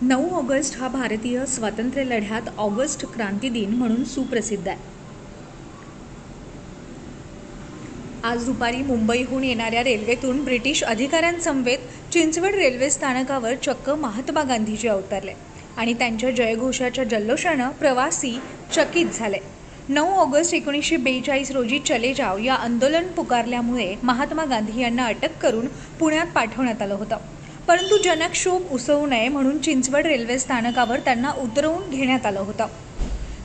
9 August हा भारतीय स्वातंत्र्य लढ्यात ऑगस्ट क्रांती दिन म्हणून सुप्रसिद्ध आहे। आज दुपारी मुंबईहून येणाऱ्या रेल्वेतून ब्रिटिश अधिकाऱ्यांसमवेत चिंचवड रेल्वे स्थानकावर चक्क महात्मा गांधीजी अवतरले आणि त्यांच्या जयघोषाच्या जल्लोषानं प्रवासी चकित झाले। 9 ऑगस्ट 1942 रोजी चले जाव या आंदोलन पुकारल्यामुळे महात्मा गांधी यांना अटक करून पुण्यात पाठवण्यात आलं होतं, परंतु जनक्षोभ उसवू नये म्हणून चिंचवड रेल्वे स्थानकावर त्यांना उतरवून घेण्यात आलं होतं।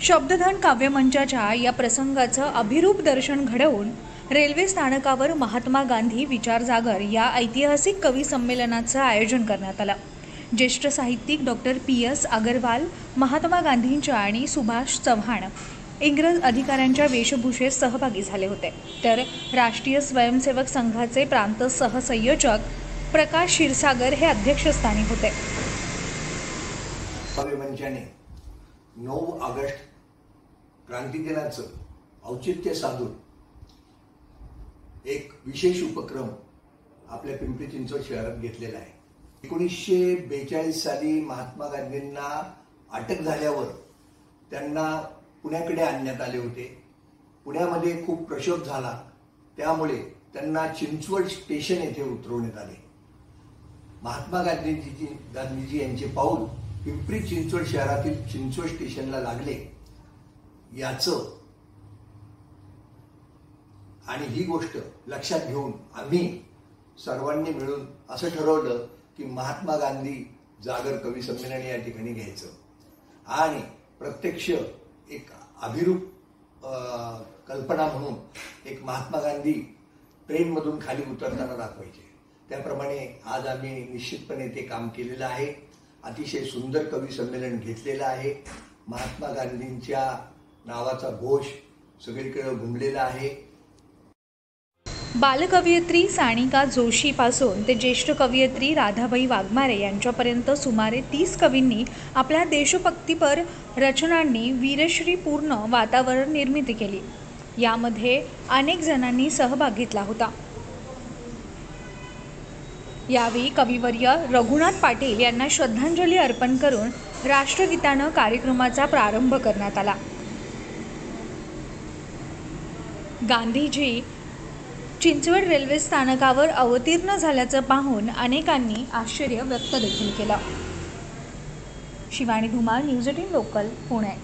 शब्दधन काव्यमंचाच्या या प्रसंगाचं अभिरूप दर्शन घडवून रेल्वे स्थानकावर महात्मा गांधी विचार जागर या ऐतिहासिक कवी संमेलनाचं आयोजन करण्यात आलं। ज्येष्ठ साहित्यिक डॉक्टर PS अगरवाल महात्मा गांधींच्या आणि सुभाष चव्हाण इंग्रज अधिकाऱ्यांच्या वेशभूषेत सहभागी झाले होते, तर राष्ट्रीय स्वयंसेवक संघाचे प्रांत सहसंयोजक प्रकाश क्षीरसागर हे अध्यक्षस्थानी होते। काव्यमंचाने 9 ऑगस्ट क्रांती दिनाचं औचित्य साधून एक विशेष उपक्रम आपल्या पिंपरी चिंचवड शहरात घेतलेला आहे। 1942 साली महात्मा गांधींना अटक झाल्यावर त्यांना पुण्याकडे आणण्यात आले होते। पुण्यामध्ये खूप प्रक्षोभ झाला, त्यामुळे त्यांना चिंचवड स्टेशन येथे उतरवण्यात आले। महात्मा गांधीजी यांचे पाऊल पिंपरी चिंचवड शहरातील चिंचवड स्टेशनला लागले याचं आणि ही गोष्ट लक्षात घेऊन आम्ही सर्वांनी मिळून असं ठरवलं की महात्मा गांधी जागर कवी संमेलन या ठिकाणी घ्यायचं आणि प्रत्यक्ष एक अभिरूप कल्पना म्हणून एक महात्मा गांधी ट्रेनमधून खाली उतरताना दाखवायचे। त्याप्रमाणे आज आम्ही निश्चितपणे ते काम केलेलं आहे। अतिशय सुंदर कवी संमेलन घेतलेलं आहे। महात्मा गांधींच्या नावाचा घोष सगळीकडे घुमलेला आहे। बालकवयित्री सानिका जोशीपासून ते ज्येष्ठ कवयित्री राधाबाई वाघमारे यांच्यापर्यंत सुमारे 30 कवींनी आपल्या देशभक्तीपर रचनांनी वीरश्रीपूर्ण वातावरण निर्मिती केली। यामध्ये अनेक जणांनी सहभाग घेतला होता। यावेळी कविवर्य रघुनाथ पाटील यांना श्रद्धांजली अर्पण करून राष्ट्रगीतानं कार्यक्रमाचा प्रारंभ करण्यात आला। गांधीजी चिंचवड रेल्वे स्थानकावर अवतीर्ण झाल्याचं पाहून अनेकांनी आश्चर्य व्यक्त देखील केलं। Shivani Dhumal, news 18 local, Pune.